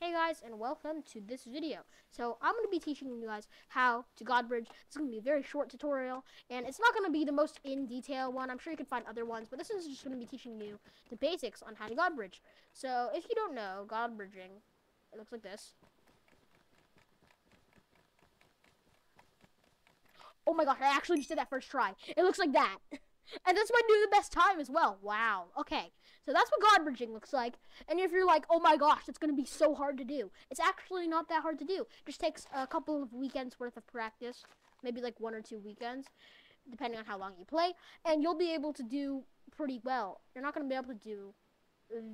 Hey guys, and welcome to this video. So I'm going to be teaching you guys how to Godbridge. It's going to be a very short tutorial, and it's not going to be the most in-detail one. I'm sure you can find other ones, but this is just going to be teaching you the basics on how to Godbridge. So if you don't know, Godbridging, it looks like this. Oh my gosh, I actually just did that first try. It looks like that. And that's my new the best time as well. Wow. Okay. So that's what Godbridging looks like. And if you're like, oh my gosh, it's going to be so hard to do. It's actually not that hard to do. It just takes a couple of weekends worth of practice. Maybe like 1 or 2 weekends, depending on how long you play. And you'll be able to do pretty well. You're not going to be able to do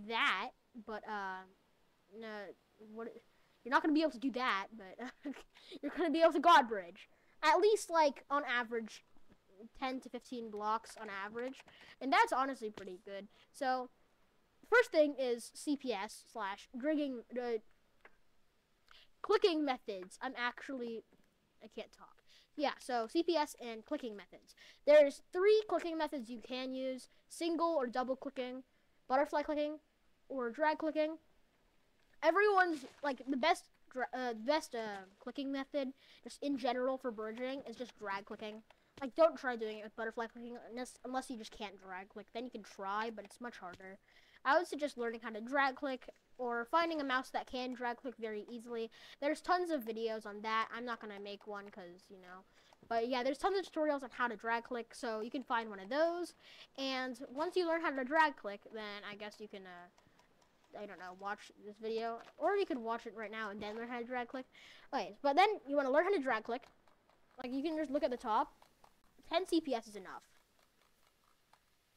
that, but, no, you're not going to be able to do that, but you're going to be able to Godbridge. At least, like, on average, 10 to 15 blocks on average, and that's honestly pretty good. So first thing is CPS slash clicking methods. I can't talk. Yeah, so CPS and clicking methods. There's 3 clicking methods you can use: single or double clicking, butterfly clicking, or drag clicking. Everyone's like the best clicking method just in general for bridging is just drag clicking. Like, don't try doing it with butterfly clicking unless you just can't drag click. Then you can try, but it's much harder. I would suggest learning how to drag click or finding a mouse that can drag click very easily. There's tons of videos on that. I'm not going to make one because, you know. But yeah, there's tons of tutorials on how to drag click, so you can find one of those. And once you learn how to drag click, then I guess you can, I don't know, watch this video. Or you could watch it right now and then learn how to drag click. Okay, but then you want to learn how to drag click. Like, you can just look at the top. 10 CPS is enough.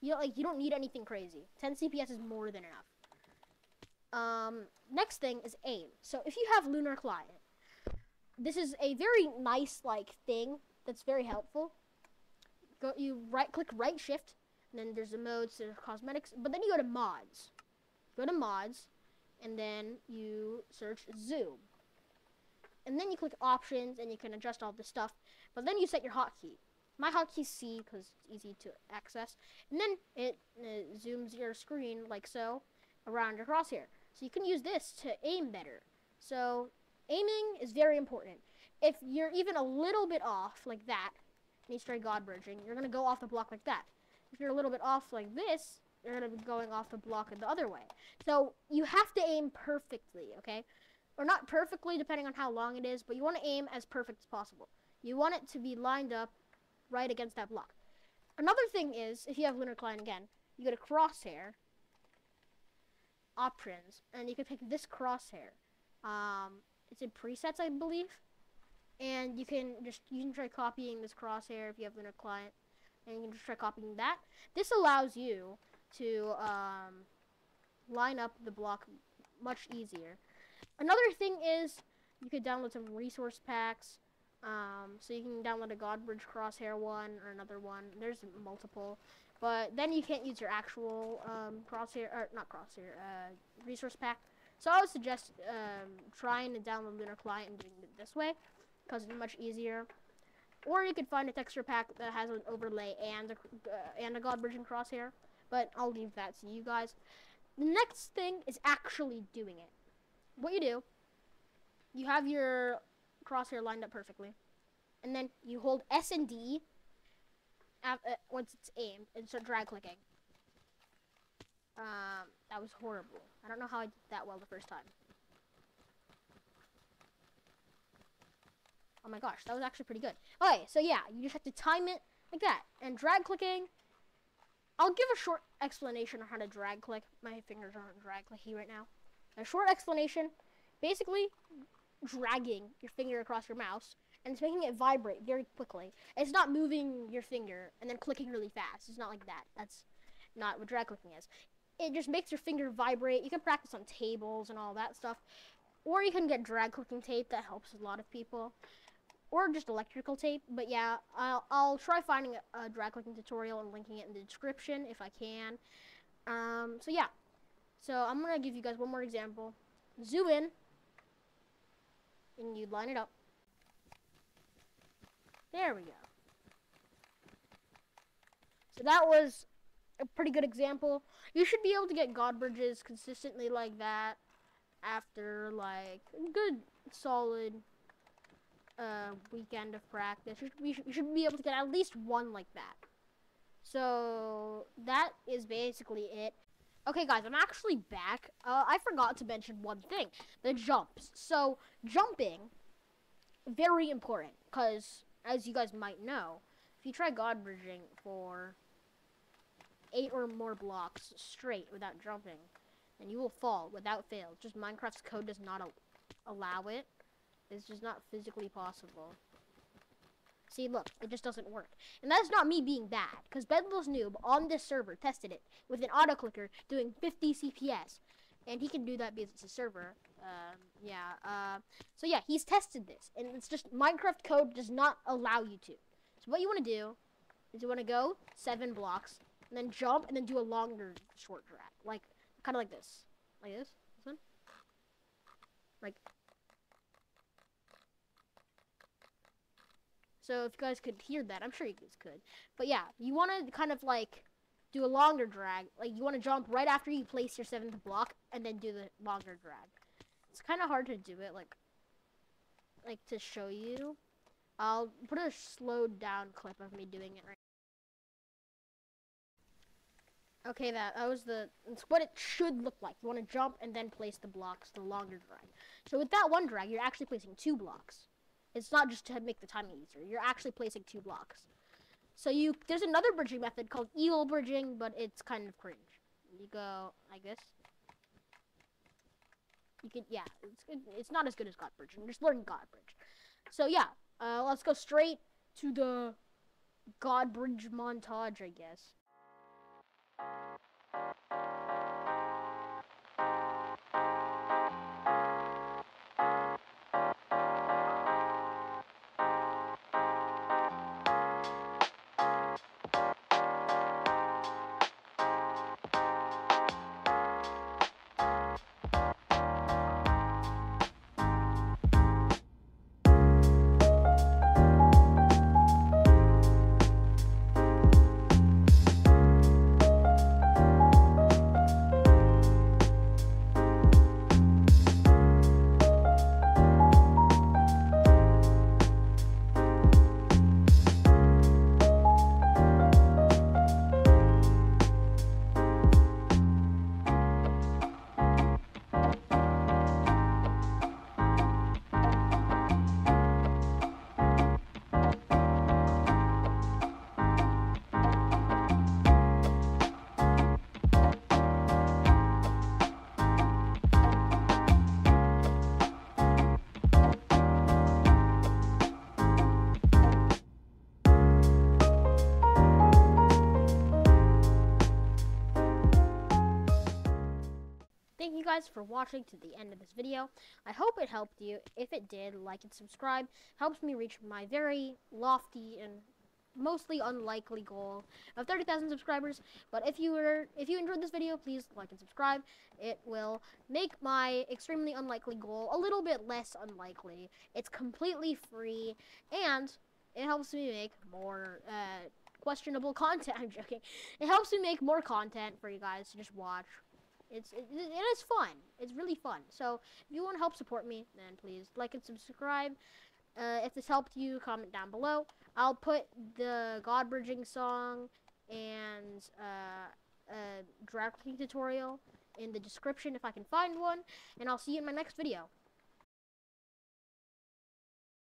You don't need anything crazy. 10 CPS is more than enough. Next thing is aim. So if you have Lunar Client, this is a very nice thing that's very helpful. You click right shift, and then there's the modes, there's cosmetics, but then you go to mods. Go to mods, and then you search zoom. And then you click options, and you can adjust all this stuff. But then you set your hotkey. My hotkey's C because it's easy to access. And then it zooms your screen like so around your crosshair. So you can use this to aim better. So aiming is very important. If you're even a little bit off like that, and you try Godbridging, you're going to go off the block like that. If you're a little bit off like this, you're going to be going off the block the other way. So you have to aim perfectly, okay? Or not perfectly, depending on how long it is, but you want to aim as perfect as possible. You want it to be lined up right against that block. Another thing is, if you have Lunar Client again, you go to crosshair, options, and you can pick this crosshair. It's in presets, I believe, and you can try copying this crosshair if you have Lunar Client, and you can just try copying that. This allows you to line up the block much easier. Another thing is you could download some resource packs. So you can download a Godbridge crosshair one or another one. There's multiple, but then you can't use your actual resource pack. So I would suggest trying to download Lunar Client and doing it this way because it's much easier. Or you could find a texture pack that has an overlay and a Godbridge crosshair, but I'll leave that to you guys. The next thing is actually doing it. What you do, you have your crosshair lined up perfectly, and then you hold S and D once it's aimed and start drag clicking. That was horrible. I don't know how I did that well the first time. Oh my gosh, that was actually pretty good. Okay, so yeah, you just have to time it like that. And drag clicking, I'll give a short explanation on how to drag click. My fingers aren't drag clicky right now. A short explanation, basically dragging your finger across your mouse, and it's making it vibrate very quickly. It's not moving your finger and then clicking really fast. It's not like that. That's not what drag clicking is. It just makes your finger vibrate. You can practice on tables and all that stuff. Or you can get drag clicking tape. That helps a lot of people. Or just electrical tape. But yeah, I'll try finding a drag clicking tutorial and linking it in the description if I can. So yeah. So I'm going to give you guys one more example. Zoom in. And you line it up. There we go. So that was a pretty good example. You should be able to get Godbridges consistently like that. after like a good solid weekend of practice, you should be able to get at least one like that. So that is basically it. Okay, guys, I'm actually back. I forgot to mention one thing: the jumps. So jumping, very important, because as you guys might know, if you try Godbridging for 8 or more blocks straight without jumping, then you will fall without fail. Just Minecraft's code does not allow it. It's just not physically possible. See, look, it just doesn't work. And that's not me being bad, because Bedless Noob on this server tested it with an auto clicker doing 50 CPS. And he can do that because it's a server. So yeah, he's tested this. And it's just Minecraft code does not allow you to. So what you want to do is you want to go 7 blocks, and then jump, and then do a longer short drag. Like, kind of like this. Like this. This one. Like. So if you guys could hear that, I'm sure you guys could. But yeah, you want to kind of like do a longer drag. Like you want to jump right after you place your 7th block and then do the longer drag. It's kind of hard to do it like to show you. I'll put a slowed down clip of me doing it right now. Okay, that's what it should look like. You want to jump and then place the blocks, the longer drag. So with that one drag, you're actually placing 2 blocks. It's not just to make the timing easier. You're actually placing 2 blocks. So there's another bridging method called eel bridging, but it's kind of cringe. You go like this. You can, yeah, it's good. It's not as good as Godbridge. I'm just learning Godbridge. So yeah, let's go straight to the Godbridge montage, I guess. Thank you guys for watching to the end of this video. I hope it helped you. If it did, like and subscribe. Helps me reach my very lofty and mostly unlikely goal of 30,000 subscribers. But if you enjoyed this video, please like and subscribe. It will make my extremely unlikely goal a little bit less unlikely. It's completely free, and it helps me make more questionable content. I'm joking. It helps me make more content for you guys to just watch. It is fun. It's really fun. So if you want to help support me, then please like and subscribe. If this helped you, comment down below. I'll put the Godbridging song and drag queen tutorial in the description if I can find one. And I'll see you in my next video.